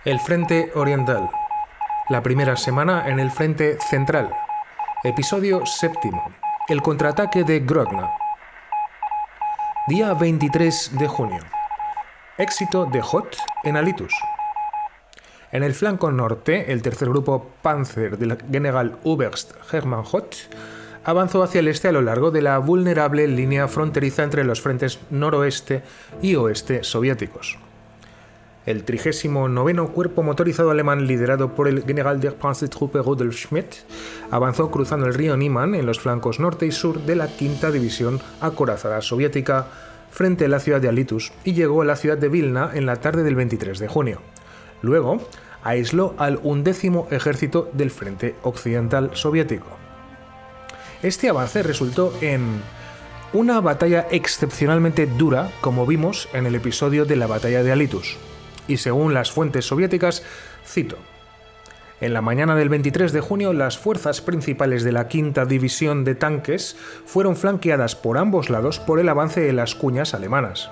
El Frente Oriental. La primera semana en el Frente Central. Episodio 7. El contraataque de Grodno. Día 23 de junio. Éxito de Hoth en Alitus. En el flanco norte, el tercer grupo Panzer del Generaloberst Hermann Hoth avanzó hacia el este a lo largo de la vulnerable línea fronteriza entre los frentes noroeste y oeste soviéticos. El 39º Cuerpo Motorizado Alemán, liderado por el General der Panzertruppe Rudolf Schmidt, avanzó cruzando el río Niemen en los flancos norte y sur de la 5ª División Acorazada Soviética frente a la ciudad de Alitus y llegó a la ciudad de Vilna en la tarde del 23 de junio. Luego, aisló al 11º Ejército del Frente Occidental Soviético. Este avance resultó en una batalla excepcionalmente dura, como vimos en el episodio de la batalla de Alitus. Y según las fuentes soviéticas, cito: en la mañana del 23 de junio, las fuerzas principales de la 5ª División de Tanques fueron flanqueadas por ambos lados por el avance de las cuñas alemanas.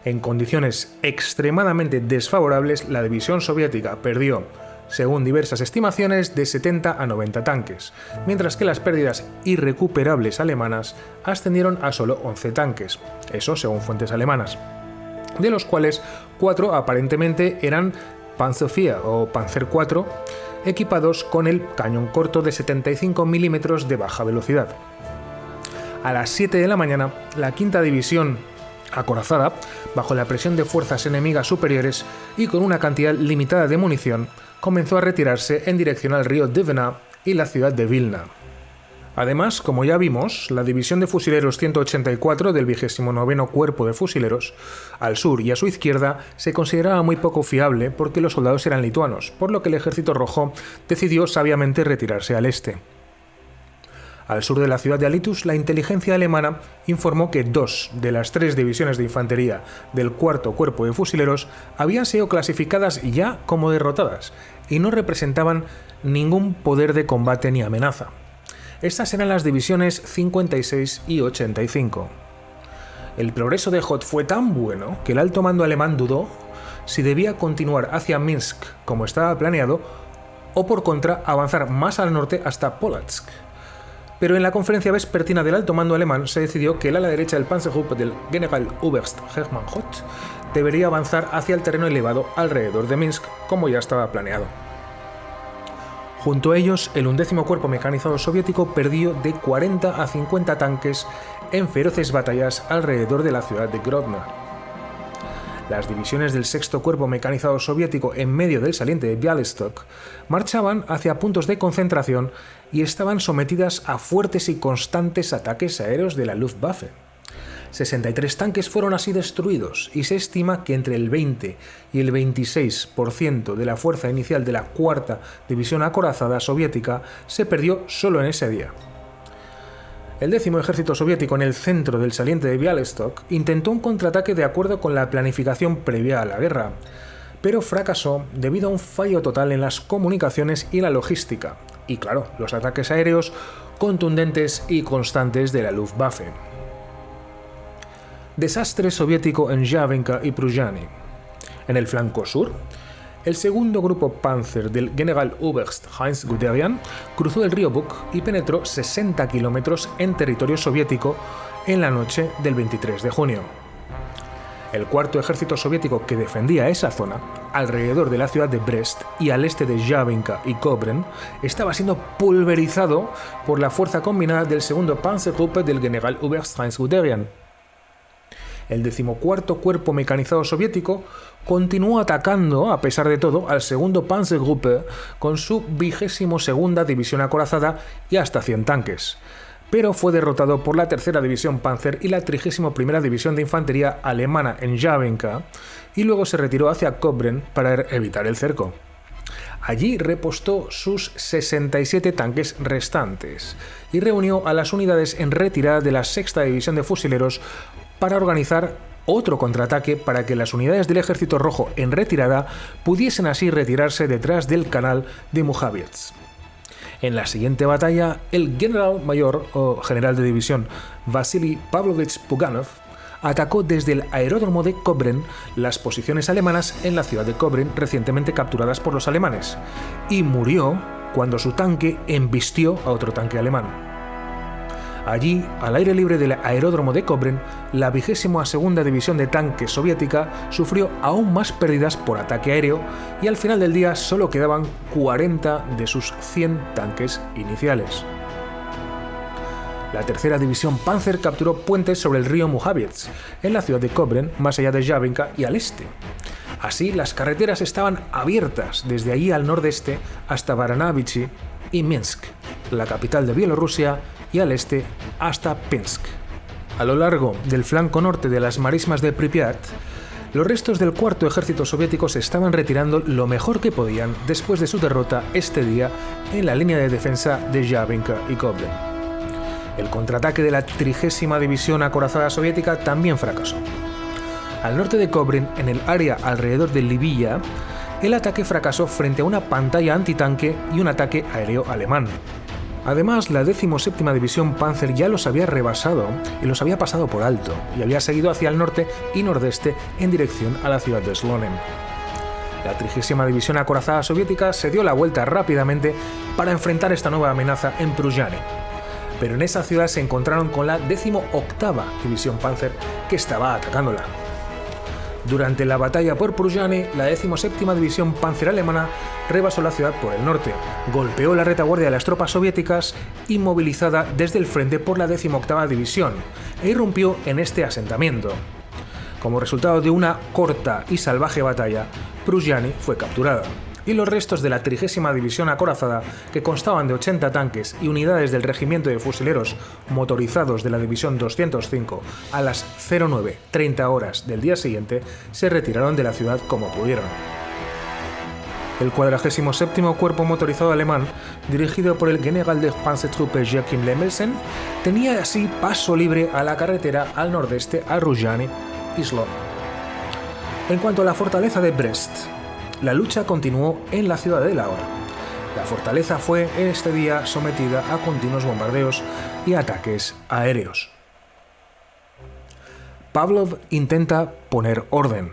En condiciones extremadamente desfavorables, la división soviética perdió, según diversas estimaciones, de 70 a 90 tanques, mientras que las pérdidas irrecuperables alemanas ascendieron a solo 11 tanques, eso según fuentes alemanas, de los cuales 4 aparentemente eran Panzer IV o Panzer IV, equipados con el cañón corto de 75 mm de baja velocidad. A las 7 de la mañana, la 5ª División acorazada, bajo la presión de fuerzas enemigas superiores y con una cantidad limitada de munición, comenzó a retirarse en dirección al río Dvina y la ciudad de Vilna. Además, como ya vimos, la División de Fusileros 184 del 29º Cuerpo de Fusileros, al sur y a su izquierda, se consideraba muy poco fiable porque los soldados eran lituanos, por lo que el Ejército Rojo decidió sabiamente retirarse al este. Al sur de la ciudad de Alitus, la inteligencia alemana informó que 2 de las 3 divisiones de infantería del 4º Cuerpo de Fusileros habían sido clasificadas ya como derrotadas y no representaban ningún poder de combate ni amenaza. Estas eran las divisiones 56 y 85. El progreso de Hoth fue tan bueno que el alto mando alemán dudó si debía continuar hacia Minsk como estaba planeado o por contra avanzar más al norte hasta Polotsk. Pero en la conferencia vespertina del alto mando alemán se decidió que el ala derecha del Panzergruppe del Generaloberst Hermann Hoth debería avanzar hacia el terreno elevado alrededor de Minsk como ya estaba planeado. Junto a ellos, el 11º Cuerpo Mecanizado Soviético perdió de 40 a 50 tanques en feroces batallas alrededor de la ciudad de Grodno. Las divisiones del 6º Cuerpo Mecanizado Soviético en medio del saliente de Bialystok marchaban hacia puntos de concentración y estaban sometidas a fuertes y constantes ataques aéreos de la Luftwaffe. 63 tanques fueron así destruidos y se estima que entre el 20 y el 26% de la fuerza inicial de la 4ª División Acorazada Soviética se perdió solo en ese día. El 10º Ejército Soviético en el centro del saliente de Bialystok intentó un contraataque de acuerdo con la planificación previa a la guerra, pero fracasó debido a un fallo total en las comunicaciones y la logística, y claro, los ataques aéreos contundentes y constantes de la Luftwaffe. Desastre soviético en Javinka y Pruzhany. En el flanco sur, el 2º Grupo Panzer del Generaloberst Heinz Guderian cruzó el río Bug y penetró 60 kilómetros en territorio soviético en la noche del 23 de junio. El 4º Ejército Soviético que defendía esa zona, alrededor de la ciudad de Brest y al este de Javinka y Kobren, estaba siendo pulverizado por la fuerza combinada del 2º Panzergruppe del Generaloberst Heinz Guderian. El 14º Cuerpo Mecanizado Soviético continuó atacando, a pesar de todo, al 2º Panzergruppe con su 22ª División Acorazada y hasta 100 tanques, pero fue derrotado por la 3ª División Panzer y la 31ª División de Infantería alemana en Javinka y luego se retiró hacia Kobren para evitar el cerco. Allí repostó sus 67 tanques restantes y reunió a las unidades en retirada de la 6ª División de Fusileros para organizar otro contraataque para que las unidades del Ejército Rojo en retirada pudiesen así retirarse detrás del canal de Mujaviets. En la siguiente batalla, el general mayor o general de división Vasily Pavlovich Puganov atacó desde el aeródromo de Kobrin las posiciones alemanas en la ciudad de Kobrin recientemente capturadas por los alemanes y murió cuando su tanque embistió a otro tanque alemán. Allí, al aire libre del aeródromo de Kobrin, la 22ª División de Tanques soviética sufrió aún más pérdidas por ataque aéreo y al final del día solo quedaban 40 de sus 100 tanques iniciales. La 3ª División Panzer capturó puentes sobre el río Mujaviets, en la ciudad de Kobrin, más allá de Yabinka y al este. Así, las carreteras estaban abiertas desde allí al nordeste hasta Baranavichy y Minsk, la capital de Bielorrusia, y al este hasta Pinsk. A lo largo del flanco norte de las marismas de Pripyat, los restos del 4º Ejército Soviético se estaban retirando lo mejor que podían después de su derrota este día en la línea de defensa de Yabinka y Kobrin. El contraataque de la 30ª División Acorazada Soviética también fracasó. Al norte de Kobrin, en el área alrededor de Livilla, el ataque fracasó frente a una pantalla antitanque y un ataque aéreo alemán. Además, la 17ª División Panzer ya los había rebasado y los había pasado por alto, y había seguido hacia el norte y nordeste en dirección a la ciudad de Slonim. La 30ª División Acorazada Soviética se dio la vuelta rápidamente para enfrentar esta nueva amenaza en Prujany, pero en esa ciudad se encontraron con la 18ª División Panzer que estaba atacándola. Durante la batalla por Prujany, la 17ª División Panzer alemana rebasó la ciudad por el norte, golpeó la retaguardia de las tropas soviéticas inmovilizada desde el frente por la 18ª División e irrumpió en este asentamiento. Como resultado de una corta y salvaje batalla, Prujany fue capturada, y los restos de la 30ª División Acorazada, que constaban de 80 tanques y unidades del Regimiento de Fusileros motorizados de la División 205 a las 09:30 horas del día siguiente, se retiraron de la ciudad como pudieron. El 47º Cuerpo Motorizado Alemán, dirigido por el General de Panzertruppe Joachim Lemmelsen, tenía así paso libre a la carretera al nordeste a Ruzhany y Slonim. En cuanto a la fortaleza de Brest, la lucha continuó en la ciudad de Lahore. La fortaleza fue este día sometida a continuos bombardeos y ataques aéreos. Pavlov intenta poner orden.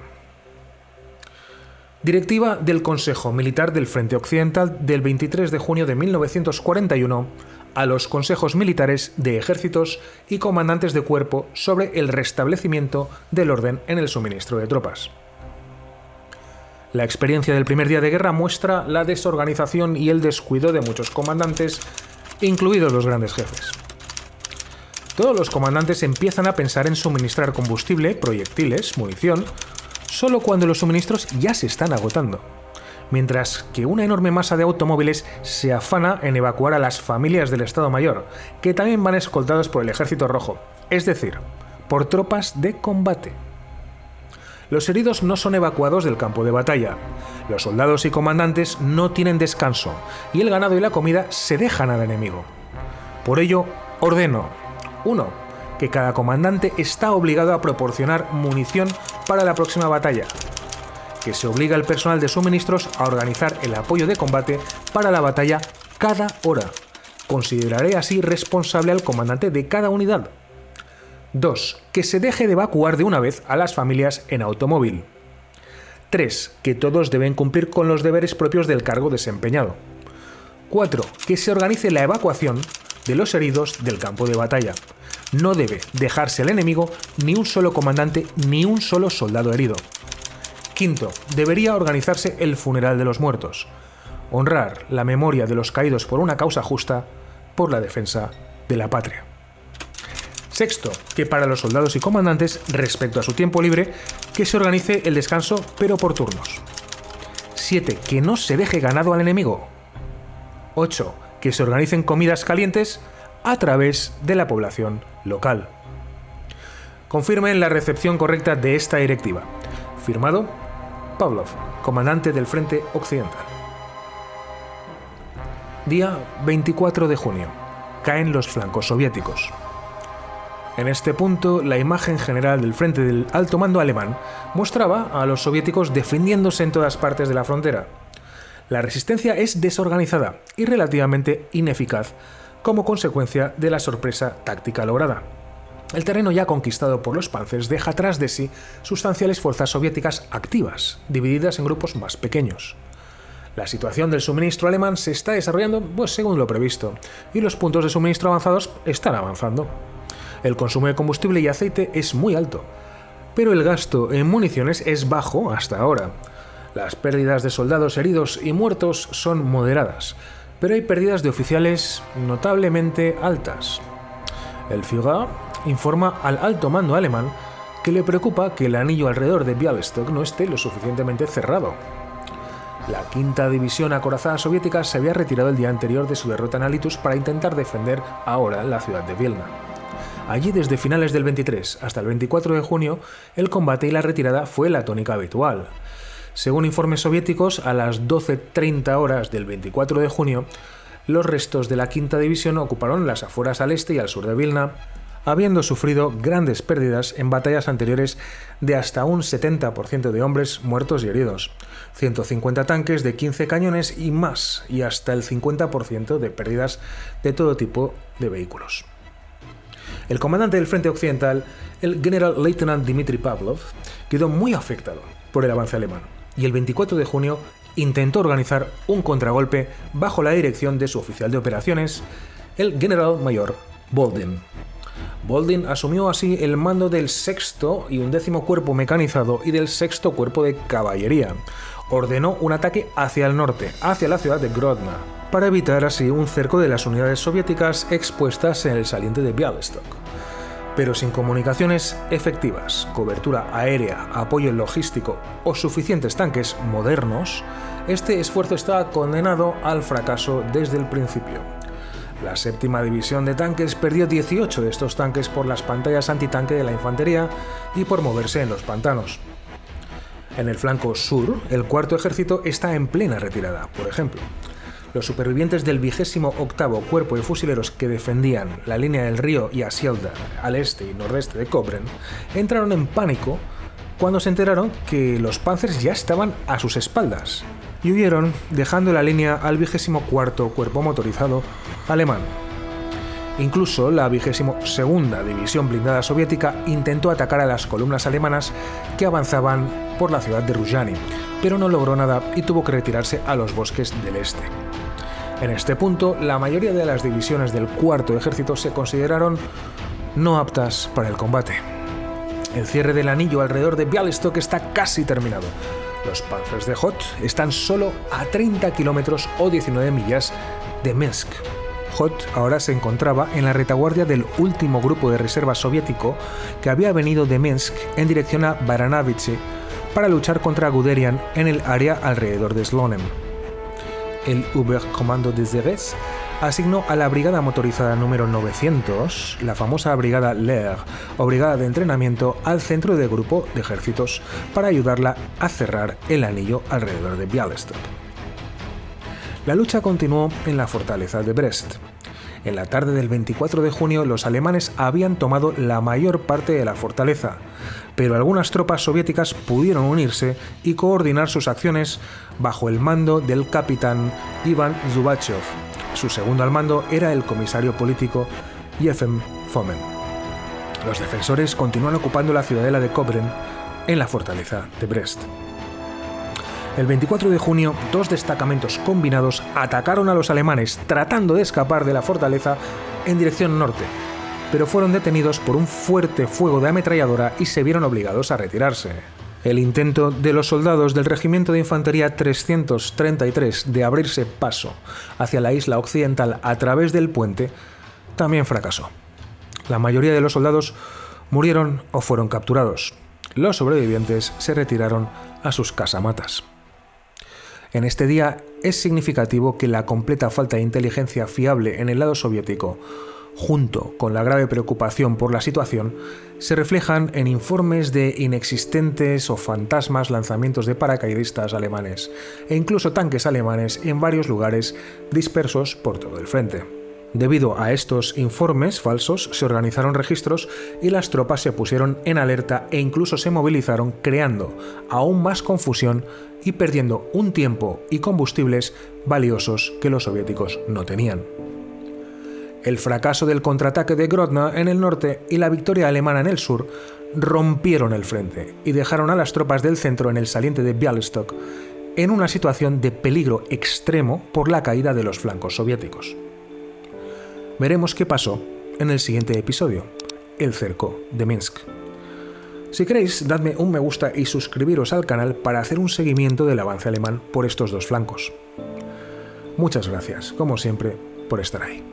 Directiva del Consejo Militar del Frente Occidental del 23 de junio de 1941 a los consejos militares de ejércitos y comandantes de cuerpo sobre el restablecimiento del orden en el suministro de tropas. La experiencia del primer día de guerra muestra la desorganización y el descuido de muchos comandantes, incluidos los grandes jefes. Todos los comandantes empiezan a pensar en suministrar combustible, proyectiles, munición, solo cuando los suministros ya se están agotando, mientras que una enorme masa de automóviles se afana en evacuar a las familias del Estado Mayor, que también van escoltados por el Ejército Rojo, es decir, por tropas de combate. Los heridos no son evacuados del campo de batalla. Los soldados y comandantes no tienen descanso y el ganado y la comida se dejan al enemigo. Por ello, ordeno: 1. Que cada comandante está obligado a proporcionar munición para la próxima batalla. Que se obliga al personal de suministros a organizar el apoyo de combate para la batalla cada hora. Consideraré así responsable al comandante de cada unidad. 2. Que se deje de evacuar de una vez a las familias en automóvil. 3. Que todos deben cumplir con los deberes propios del cargo desempeñado. 4. Que se organice la evacuación de los heridos del campo de batalla. No debe dejarse al enemigo ni un solo comandante ni un solo soldado herido. 5. Debería organizarse el funeral de los muertos. Honrar la memoria de los caídos por una causa justa, por la defensa de la patria. 6. Que para los soldados y comandantes, respecto a su tiempo libre, que se organice el descanso, pero por turnos. 7. Que no se deje ganado al enemigo. 8. Que se organicen comidas calientes a través de la población local. Confirmen la recepción correcta de esta directiva. Firmado Pavlov, comandante del Frente Occidental. Día 24 de junio. Caen los flancos soviéticos. En este punto, la imagen general del frente del alto mando alemán mostraba a los soviéticos defendiéndose en todas partes de la frontera. La resistencia es desorganizada y relativamente ineficaz como consecuencia de la sorpresa táctica lograda. El terreno ya conquistado por los panzers deja tras de sí sustanciales fuerzas soviéticas activas, divididas en grupos más pequeños. La situación del suministro alemán se está desarrollando según lo previsto, y los puntos de suministro avanzados están avanzando. El consumo de combustible y aceite es muy alto, pero el gasto en municiones es bajo hasta ahora. Las pérdidas de soldados heridos y muertos son moderadas, pero hay pérdidas de oficiales notablemente altas. El Führer informa al alto mando alemán que le preocupa que el anillo alrededor de Białystok no esté lo suficientemente cerrado. La quinta división acorazada soviética se había retirado el día anterior de su derrota en Alitus para intentar defender ahora la ciudad de Vilna. Allí, desde finales del 23 hasta el 24 de junio, el combate y la retirada fue la tónica habitual. Según informes soviéticos, a las 12:30 horas del 24 de junio, los restos de la quinta división ocuparon las afueras al este y al sur de Vilna, habiendo sufrido grandes pérdidas en batallas anteriores de hasta un 70% de hombres muertos y heridos, 150 tanques de 15 cañones y más, y hasta el 50% de pérdidas de todo tipo de vehículos. El comandante del frente occidental, el Generalleutnant Dmitry Pavlov, quedó muy afectado por el avance alemán, y el 24 de junio intentó organizar un contragolpe bajo la dirección de su oficial de operaciones, el general-mayor Boldin. Boldin asumió así el mando del 6º y 11º Cuerpo Mecanizado y del 6º Cuerpo de Caballería. Ordenó un ataque hacia el norte, hacia la ciudad de Grodno, para evitar así un cerco de las unidades soviéticas expuestas en el saliente de Białystok. Pero sin comunicaciones efectivas, cobertura aérea, apoyo logístico o suficientes tanques modernos, este esfuerzo estaba condenado al fracaso desde el principio. La séptima división de tanques perdió 18 de estos tanques por las pantallas antitanque de la infantería y por moverse en los pantanos. En el flanco sur, el cuarto ejército está en plena retirada, por ejemplo. Los supervivientes del 28º Cuerpo de Fusileros que defendían la línea del río Yasielda al este y nordeste de Kobren entraron en pánico cuando se enteraron que los panzers ya estaban a sus espaldas y huyeron dejando la línea al 24º Cuerpo Motorizado alemán. Incluso la 22ª División Blindada Soviética intentó atacar a las columnas alemanas que avanzaban por la ciudad de Ruzhany, pero no logró nada y tuvo que retirarse a los bosques del este. En este punto, la mayoría de las divisiones del cuarto ejército se consideraron no aptas para el combate. El cierre del anillo alrededor de Białystok está casi terminado. Los panzers de Hoth están solo a 30 kilómetros o 19 millas de Minsk. Hoth ahora se encontraba en la retaguardia del último grupo de reserva soviético que había venido de Minsk en dirección a Baranavichi para luchar contra Guderian en el área alrededor de Slonem. El Oberkommando des Heeres asignó a la brigada motorizada número 900, la famosa brigada Lehr o brigada de entrenamiento, al centro del grupo de ejércitos para ayudarla a cerrar el anillo alrededor de Białystok. La lucha continuó en la fortaleza de Brest. En la tarde del 24 de junio los alemanes habían tomado la mayor parte de la fortaleza, pero algunas tropas soviéticas pudieron unirse y coordinar sus acciones bajo el mando del capitán Ivan Zubachov. Su segundo al mando era el comisario político Yefim Fomin. Los defensores continúan ocupando la ciudadela de Kobren en la fortaleza de Brest. El 24 de junio, 2 destacamentos combinados atacaron a los alemanes tratando de escapar de la fortaleza en dirección norte, pero fueron detenidos por un fuerte fuego de ametralladora y se vieron obligados a retirarse. El intento de los soldados del Regimiento de Infantería 333 de abrirse paso hacia la isla occidental a través del puente también fracasó. La mayoría de los soldados murieron o fueron capturados. Los sobrevivientes se retiraron a sus casamatas. En este día es significativo que la completa falta de inteligencia fiable en el lado soviético, junto con la grave preocupación por la situación, se reflejan en informes de inexistentes o fantasmas lanzamientos de paracaidistas alemanes e incluso tanques alemanes en varios lugares dispersos por todo el frente. Debido a estos informes falsos, se organizaron registros y las tropas se pusieron en alerta e incluso se movilizaron, creando aún más confusión y perdiendo un tiempo y combustibles valiosos que los soviéticos no tenían. El fracaso del contraataque de Grodno en el norte y la victoria alemana en el sur rompieron el frente y dejaron a las tropas del centro en el saliente de Bialystok en una situación de peligro extremo por la caída de los flancos soviéticos. Veremos qué pasó en el siguiente episodio, el cerco de Minsk. Si queréis, dadme un me gusta y suscribiros al canal para hacer un seguimiento del avance alemán por estos dos flancos. Muchas gracias, como siempre, por estar ahí.